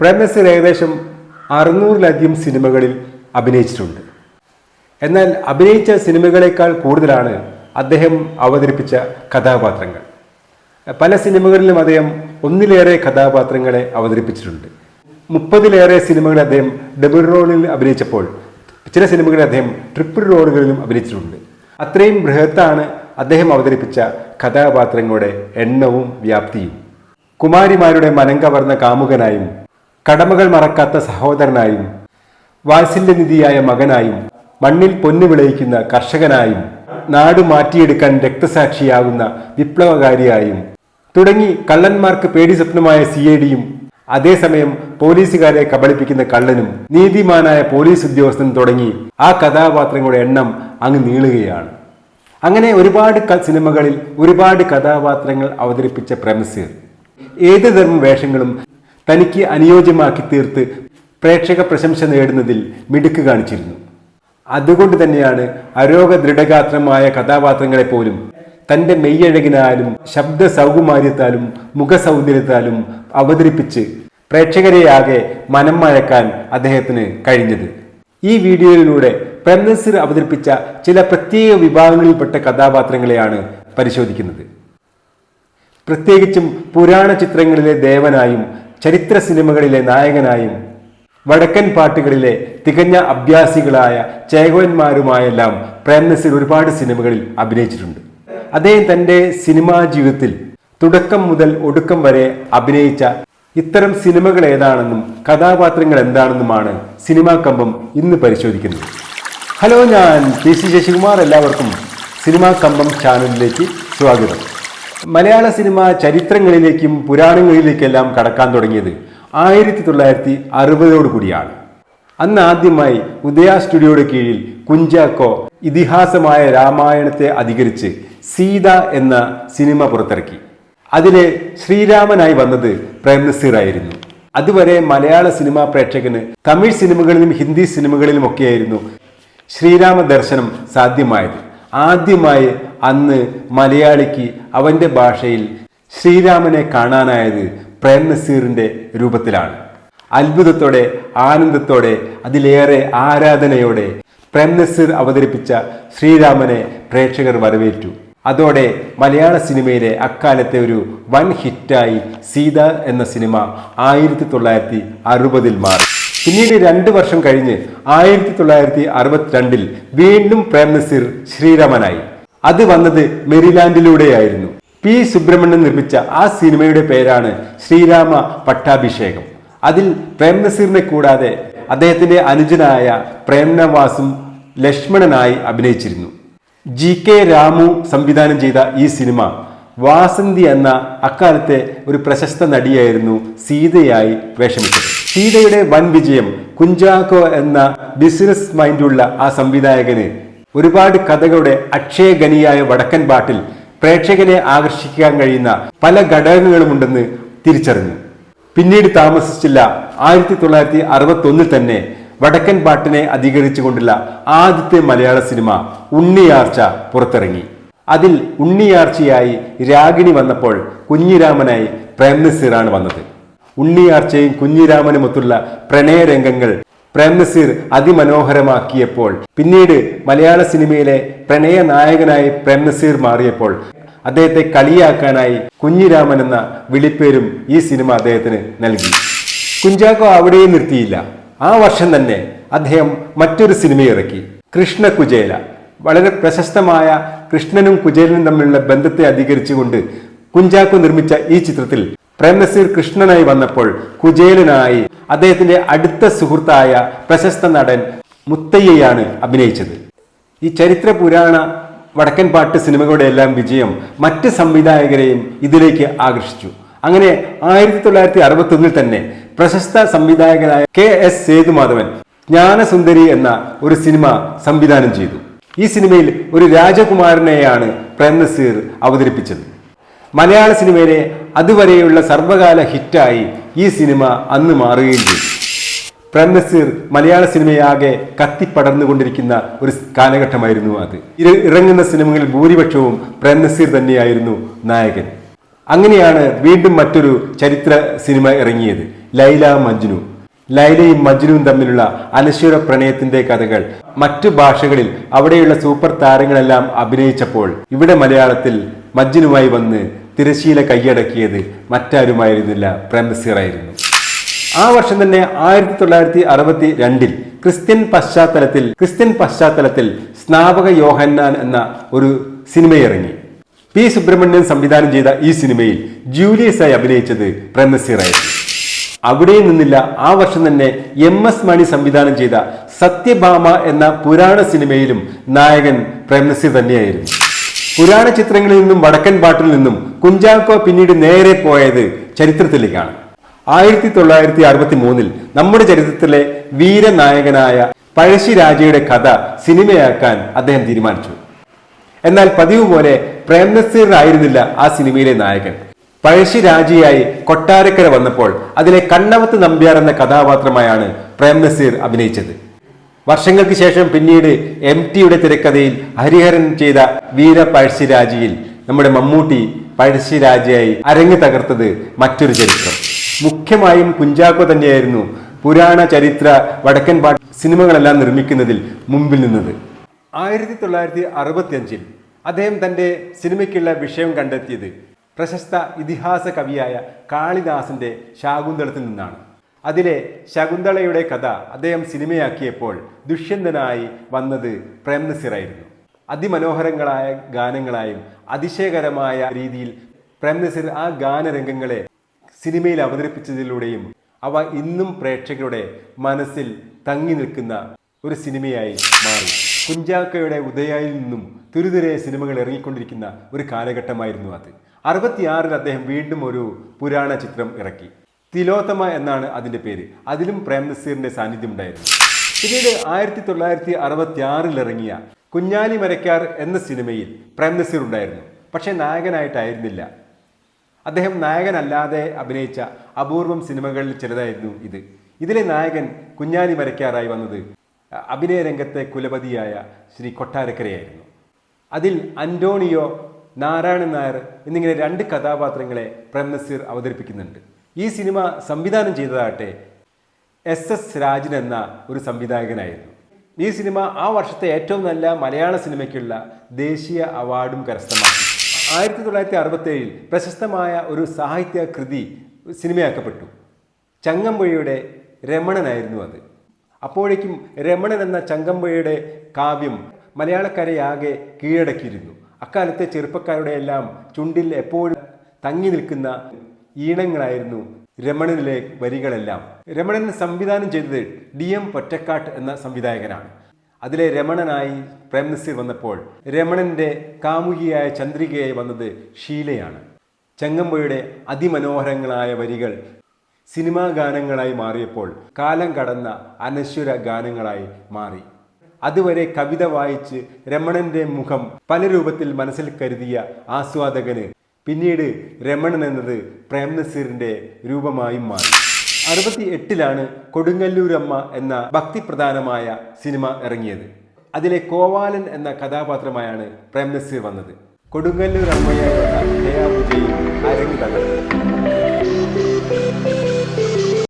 പ്രേംനസീർ ഏകദേശം 600-ലധികം സിനിമകളിൽ അഭിനയിച്ചിട്ടുണ്ട്. എന്നാൽ അഭിനയിച്ച സിനിമകളേക്കാൾ കൂടുതലാണ് അദ്ദേഹം അവതരിപ്പിച്ച കഥാപാത്രങ്ങൾ. പല സിനിമകളിലും അദ്ദേഹം ഒന്നിലേറെ കഥാപാത്രങ്ങളെ അവതരിപ്പിച്ചിട്ടുണ്ട്. 30-ലേറെ സിനിമകൾ അദ്ദേഹം ഡബിൾ റോളിൽ അഭിനയിച്ചപ്പോൾ ചില സിനിമകളിൽ അദ്ദേഹം ട്രിപ്പിൾ റോളുകളിലും അഭിനയിച്ചിട്ടുണ്ട്. അത്രയും ബൃഹത്താണ് അദ്ദേഹം അവതരിപ്പിച്ച കഥാപാത്രങ്ങളുടെ എണ്ണവും വ്യാപ്തിയും. കുമാരിമാരുടെ മനം കവർന്ന കാമുകനായും, കടമകൾ മറക്കാത്ത സഹോദരനായും, വാത്സല്യനിധിയായ മകനായും, മണ്ണിൽ പൊന്നു വിളയിക്കുന്ന കർഷകനായും, നാട് മാറ്റിയെടുക്കാൻ രക്തസാക്ഷിയാകുന്ന വിപ്ലവകാരിയായും തുടങ്ങി കള്ളന്മാർക്ക് പേടി സ്വപ്നമായ CIDയും അതേസമയം പോലീസുകാരെ കബളിപ്പിക്കുന്ന കള്ളനും നീതിമാനായ പോലീസ് ഉദ്യോഗസ്ഥനും തുടങ്ങി ആ കഥാപാത്രങ്ങളുടെ എണ്ണം അങ്ങ് നീളുകയാണ്. അങ്ങനെ ഒരുപാട് സിനിമകളിൽ ഒരുപാട് കഥാപാത്രങ്ങൾ അവതരിപ്പിച്ച പ്രേംനസീർ ഏത് തരം വേഷങ്ങളും തനിക്ക് അനുയോജ്യമാക്കി തീർത്ത് പ്രേക്ഷക പ്രശംസ നേടുന്നതിൽ മിടുക്ക് കാണിച്ചിരുന്നു. അതുകൊണ്ട് തന്നെയാണ് അരോഗ ദൃഢഗാത്രമായ കഥാപാത്രങ്ങളെപ്പോലും തൻ്റെ മെയ്യഴകിനാലും ശബ്ദ സൗകുമാര്യത്താലും മുഖസൗന്ദര്യത്താലും അവതരിപ്പിച്ച് പ്രേക്ഷകരെയാകെ മനം മയക്കാൻ അദ്ദേഹത്തിന് കഴിഞ്ഞത്. ഈ വീഡിയോയിലൂടെ പ്രേംനസീർ അവതരിപ്പിച്ച ചില പ്രത്യേക വിഭാഗങ്ങളിൽപ്പെട്ട കഥാപാത്രങ്ങളെയാണ് പരിശോധിക്കുന്നത്. പ്രത്യേകിച്ചും പുരാണ ചിത്രങ്ങളിലെ ദേവനായും, ചരിത്ര സിനിമകളിലെ നായകനായും, വടക്കൻ പാട്ടുകളിലെ തികഞ്ഞ അഭ്യാസികളായ ചേകോന്മാരുമായെല്ലാം പ്രേംനസീർ ഒരുപാട് സിനിമകളിൽ അഭിനയിച്ചിട്ടുണ്ട്. അദ്ദേഹം തൻ്റെ സിനിമാ ജീവിതത്തിൽ തുടക്കം മുതൽ ഒടുക്കം വരെ അഭിനയിച്ച ഇത്തരം സിനിമകൾ ഏതാണെന്നും കഥാപാത്രങ്ങൾ എന്താണെന്നുമാണ് സിനിമാ കമ്പം ഇന്ന് പരിശോധിക്കുന്നത്. ഹലോ, ഞാൻ PC ശശികുമാർ. എല്ലാവർക്കും സിനിമാ കമ്പം ചാനലിലേക്ക് സ്വാഗതം. മലയാള സിനിമ ചരിത്രങ്ങളിലേക്കും പുരാണങ്ങളിലേക്കെല്ലാം കടക്കാൻ തുടങ്ങിയത് 1960 കൂടിയാണ്. അന്ന് ആദ്യമായി ഉദയ സ്റ്റുഡിയോയുടെ കീഴിൽ കുഞ്ചാക്കോ ഇതിഹാസമായ രാമായണത്തെ അധികരിച്ച് സീത എന്ന സിനിമ പുറത്തിറക്കി. അതിലെ ശ്രീരാമനായി വന്നത് പ്രേംനസീർ ആയിരുന്നു. അതുവരെ മലയാള സിനിമാ പ്രേക്ഷകന് തമിഴ് സിനിമകളിലും ഹിന്ദി സിനിമകളിലുമൊക്കെയായിരുന്നു ശ്രീരാമ ദർശനം സാധ്യമായത്. ആദ്യമായി അന്ന് മലയാളിക്ക് അവൻ്റെ ഭാഷയിൽ ശ്രീരാമനെ കാണാനായത് പ്രേംനസീറിൻ്റെ രൂപത്തിലാണ്. അത്ഭുതത്തോടെ, ആനന്ദത്തോടെ, അതിലേറെ ആരാധനയോടെ പ്രേംനസീർ അവതരിപ്പിച്ച ശ്രീരാമനെ പ്രേക്ഷകർ വരവേറ്റു. അതോടെ മലയാള സിനിമയിലെ അക്കാലത്തെ ഒരു വൻ ഹിറ്റായി സീത എന്ന സിനിമ 1960 മാറി. പിന്നീട് 2 വർഷം കഴിഞ്ഞ് 1962 വീണ്ടും പ്രേംനസീർ ശ്രീരാമനായി. അത് വന്നത് മെരിലാൻഡിലൂടെയായിരുന്നു. P. സുബ്രഹ്മണ്യൻ നിർമ്മിച്ച ആ സിനിമയുടെ പേരാണ് ശ്രീരാമ പട്ടാഭിഷേകം. അതിൽ പ്രേംനസീറിനെ കൂടാതെ അദ്ദേഹത്തിന്റെ അനുജനായ പ്രേംനവാസും ലക്ഷ്മണനായി അഭിനയിച്ചിരുന്നു. GK രാമു സംവിധാനം ചെയ്ത ഈ സിനിമ വാസന്തി എന്ന അക്കാലത്തെ ഒരു പ്രശസ്ത നടിയായിരുന്നു സീതയായി വേഷമിട്ടത്. സീതയുടെ വൻ വിജയം കുഞ്ചാക്കോ എന്ന ബിസിനസ് മൈൻഡുള്ള ആ സംവിധായകന് ഒരുപാട് കഥകളുടെ അക്ഷയഗനിയായ വടക്കൻ പാട്ടിൽ പ്രേക്ഷകനെ ആകർഷിക്കാൻ കഴിയുന്ന പല ഘടകങ്ങളുമുണ്ടെന്ന് തിരിച്ചറിഞ്ഞു. പിന്നീട് താമസിച്ചില്ല, 1961 തന്നെ വടക്കൻ പാട്ടിനെ അധികരിച്ചുകൊണ്ടുള്ള ആദ്യത്തെ മലയാള സിനിമ ഉണ്ണിയാർച്ച പുറത്തിറങ്ങി. അതിൽ ഉണ്ണിയാർച്ചയായി രാഗിണി വന്നപ്പോൾ കുഞ്ഞിരാമനായി പ്രേംനസീറാണ് വന്നത്. ഉണ്ണിയാർച്ചയും കുഞ്ഞിരാമനുമൊത്തുള്ള പ്രണയരംഗങ്ങൾ പ്രേംനസീർ അതിമനോഹരമാക്കിയപ്പോൾ പിന്നീട് മലയാള സിനിമയിലെ പ്രണയ നായകനായി പ്രേംനസീർ മാറിയപ്പോൾ അദ്ദേഹത്തെ കളിയാക്കാനായി കുഞ്ഞിരാമൻ എന്ന വിളിപ്പേരും ഈ സിനിമ അദ്ദേഹത്തിന് നൽകി. കുഞ്ചാക്കോ അവിടെയും നിർത്തിയില്ല. ആ വർഷം തന്നെ അദ്ദേഹം മറ്റൊരു സിനിമ ഇറക്കി, കൃഷ്ണകുചേല. വളരെ പ്രശസ്തമായ കൃഷ്ണനും കുചേലനും തമ്മിലുള്ള ബന്ധത്തെ അധികരിച്ചുകൊണ്ട് കുഞ്ചാക്കോ നിർമ്മിച്ച ഈ ചിത്രത്തിൽ പ്രേംനസീർ കൃഷ്ണനായി വന്നപ്പോൾ കുചേലനായി അദ്ദേഹത്തിന്റെ അടുത്ത സുഹൃത്തായ പ്രശസ്ത നടൻ മുത്തയ്യയാണ് അഭിനയിച്ചത്. ഈ ചരിത്ര പുരാണ വടക്കൻ പാട്ട് സിനിമകളുടെ എല്ലാം വിജയം മറ്റ് സംവിധായകരെയും ഇതിലേക്ക് ആകർഷിച്ചു. അങ്ങനെ 1961 തന്നെ പ്രശസ്ത സംവിധായകനായ KS സേതുമാധവൻ ജ്ഞാനസുന്ദരി എന്ന ഒരു സിനിമ സംവിധാനം ചെയ്തു. ഈ സിനിമയിൽ ഒരു രാജകുമാരനെയാണ് പ്രേംനസീർ അവതരിപ്പിച്ചത്. മലയാള സിനിമയിലെ അതുവരെയുള്ള സർവകാല ഹിറ്റായി ഈ സിനിമ അന്ന് മാറുകയും ചെയ്തു. പ്രേംനസീർ മലയാള സിനിമയാകെ കത്തിപ്പടർന്നുകൊണ്ടിരിക്കുന്ന ഒരു കാലഘട്ടമായിരുന്നു അത്. ഇറങ്ങുന്ന സിനിമകളിൽ ഭൂരിപക്ഷവും പ്രേംനസീർ തന്നെയായിരുന്നു നായകൻ. അങ്ങനെയാണ് വീണ്ടും മറ്റൊരു ചരിത്ര സിനിമ ഇറങ്ങിയത്, ലൈല മജ്നു. ലൈലയും മജ്നുവും തമ്മിലുള്ള അനശ്വര പ്രണയത്തിന്റെ കഥകൾ മറ്റു ഭാഷകളിൽ അവിടെയുള്ള സൂപ്പർ താരങ്ങളെല്ലാം അഭിനയിച്ചപ്പോൾ ഇവിടെ മലയാളത്തിൽ മജ്നുവുമായി വന്ന് തിരശീല കൈയടക്കിയത് മറ്റാരുമായിരുന്നില്ല, പ്രേംനസീറായിരുന്നു. ആ വർഷം തന്നെ 1962 ക്രിസ്ത്യൻ പശ്ചാത്തലത്തിൽ സ്നാപക യോഹന്നാൻ എന്ന ഒരു സിനിമയിറങ്ങി. പി സുബ്രഹ്മണ്യൻ സംവിധാനം ചെയ്ത ഈ സിനിമയിൽ ജൂലിയസായി അഭിനയിച്ചത് പ്രേംനസീറായിരുന്നു. അവിടെ നിന്നില്ല, ആ വർഷം തന്നെ MS മണി സംവിധാനം ചെയ്ത സത്യഭാമ എന്ന പുരാണ സിനിമയിലും നായകൻ പ്രേംനസീർ തന്നെയായിരുന്നു. പുരാണ ചിത്രങ്ങളിൽ നിന്നും വടക്കൻ പാട്ടിൽ നിന്നും കുഞ്ചാക്കോ പിന്നീട് നേരെ പോയത് ചരിത്രത്തിലേക്കാണ്. 1963 നമ്മുടെ ചരിത്രത്തിലെ വീരനായകനായ പഴശ്ശിരാജയുടെ കഥ സിനിമയാക്കാൻ അദ്ദേഹം തീരുമാനിച്ചു. എന്നാൽ പതിവ് പോലെ പ്രേംനസീറായിരുന്നില്ല ആ സിനിമയിലെ നായകൻ. പഴശ്ശിരാജയായി കൊട്ടാരക്കര വന്നപ്പോൾ അതിലെ കണ്ണവത്ത് നമ്പ്യാർ എന്ന കഥാപാത്രമായാണ് പ്രേംനസീർ അഭിനയിച്ചത്. വർഷങ്ങൾക്ക് ശേഷം പിന്നീട് MTയുടെ തിരക്കഥയിൽ ഹരിഹരൻ ചെയ്ത വീര പഴശ്ശിരാജയിൽ നമ്മുടെ മമ്മൂട്ടി പഴശ്ശിരാജയായി അരങ്ങ് തകർത്തത് മറ്റൊരു ചരിത്രം. മുഖ്യമായും കുഞ്ചാക്കോ തന്നെയായിരുന്നു പുരാണ ചരിത്ര വടക്കൻ പാട്ട് സിനിമകളെല്ലാം നിർമ്മിക്കുന്നതിൽ മുമ്പിൽ നിന്നത്. 1965 അദ്ദേഹം തൻ്റെ സിനിമയ്ക്കുള്ള വിഷയം കണ്ടെത്തിയത് പ്രശസ്ത ഇതിഹാസ കവിയായ കാളിദാസന്റെ ശാകുന്തളത്തിൽ നിന്നാണ്. അതിലെ ശകുന്തളയുടെ കഥ അദ്ദേഹം സിനിമയാക്കിയപ്പോൾ ദുഷ്യന്തനായി വന്നത് പ്രേംനസീറായിരുന്നു. അതിമനോഹരങ്ങളായ ഗാനങ്ങളായും അതിശയകരമായ രീതിയിൽ പ്രേംനസീർ ആ ഗാനരംഗങ്ങളെ സിനിമയിൽ അവതരിപ്പിച്ചതിലൂടെയും അവ ഇന്നും പ്രേക്ഷകരുടെ മനസ്സിൽ തങ്ങി നിൽക്കുന്ന ഒരു സിനിമയായി മാറി. കുഞ്ചാക്കോയുടെ ഉദയയിൽ നിന്നും തുരുതുരെ സിനിമകൾ ഇറങ്ങിക്കൊണ്ടിരിക്കുന്ന ഒരു കാലഘട്ടമായിരുന്നു അത്. 66 അദ്ദേഹം വീണ്ടും ഒരു പുരാണ ചിത്രം ഇറക്കി. തിലോത്തമ എന്നാണ് അതിൻ്റെ പേര്. അതിലും പ്രേംനസീറിന്റെ സാന്നിധ്യം ഉണ്ടായിരുന്നു. പിന്നീട് 1966 ഇറങ്ങിയ കുഞ്ഞാലി മരക്കാർ എന്ന സിനിമയിൽ പ്രേംനസീർ ഉണ്ടായിരുന്നു. പക്ഷേ നായകനായിട്ടായിരുന്നില്ല. അദ്ദേഹം നായകനല്ലാതെ അഭിനയിച്ച അപൂർവം സിനിമകളിൽ ചിലതായിരുന്നു ഇത്. ഇതിലെ നായകൻ കുഞ്ഞാലി മരക്കാറായി വന്നത് അഭിനയ രംഗത്തെ കുലപതിയായ ശ്രീ കൊട്ടാരക്കരയായിരുന്നു. അതിൽ അന്റോണിയോ, നാരായണൻ നായർ എന്നിങ്ങനെ 2 കഥാപാത്രങ്ങളെ പ്രേംനസീർ അവതരിപ്പിക്കുന്നുണ്ട്. ഈ സിനിമ സംവിധാനം ചെയ്തതാകട്ടെ SS രാജൻ എന്ന ഒരു സംവിധായകനായിരുന്നു. ഈ സിനിമ ആ വർഷത്തെ ഏറ്റവും നല്ല മലയാള സിനിമയ്ക്കുള്ള ദേശീയ അവാർഡും കരസ്ഥമാക്കി. 1967 പ്രശസ്തമായ ഒരു സാഹിത്യ കൃതി സിനിമയാക്കപ്പെട്ടു. ചങ്ങമ്പുഴയുടെ രമണനായിരുന്നു അത്. അപ്പോഴേക്കും രമണൻ എന്ന ചങ്ങമ്പുഴയുടെ കാവ്യം മലയാളക്കരയാകെ കീഴടക്കിയിരുന്നു. അക്കാലത്തെ ചെറുപ്പക്കാരുടെ എല്ലാം ചുണ്ടിൽ എപ്പോഴും തങ്ങി നിൽക്കുന്ന ഈണങ്ങളായിരുന്നു രമണനിലെ വരികളെല്ലാം. രമണൻ സംവിധാനം ചെയ്തത് DM പൊറ്റക്കാട്ട് എന്ന സംവിധായകനാണ്. അതിലെ രമണനായി പ്രേംനസീർ വന്നപ്പോൾ രമണന്റെ കാമുകിയായ ചന്ദ്രികയായി വന്നത് ഷീലയാണ്. ചങ്ങമ്പുഴയുടെ അതിമനോഹരങ്ങളായ വരികൾ സിനിമാ ഗാനങ്ങളായി മാറിയപ്പോൾ കാലം കടന്ന അനശ്വര ഗാനങ്ങളായി മാറി. അതുവരെ കവിത വായിച്ച് രമണന്റെ മുഖം പല രൂപത്തിൽ മനസ്സിൽ കരുതിയ ആസ്വാദകന് പിന്നീട് രമണൻ എന്നത് പ്രേംനസീറിന്റെ രൂപമായും മാറി. 68 കൊടുങ്ങല്ലൂരമ്മ എന്ന ഭക്തിപ്രധാനമായ സിനിമ ഇറങ്ങിയത്. അതിലെ കോവാലൻ എന്ന കഥാപാത്രമായാണ് പ്രേംനസീർ വന്നത്. കൊടുങ്ങല്ലൂരമ്മയായി വന്ന ദയാ വിജയും അരങ്ങ് തകർത്തു.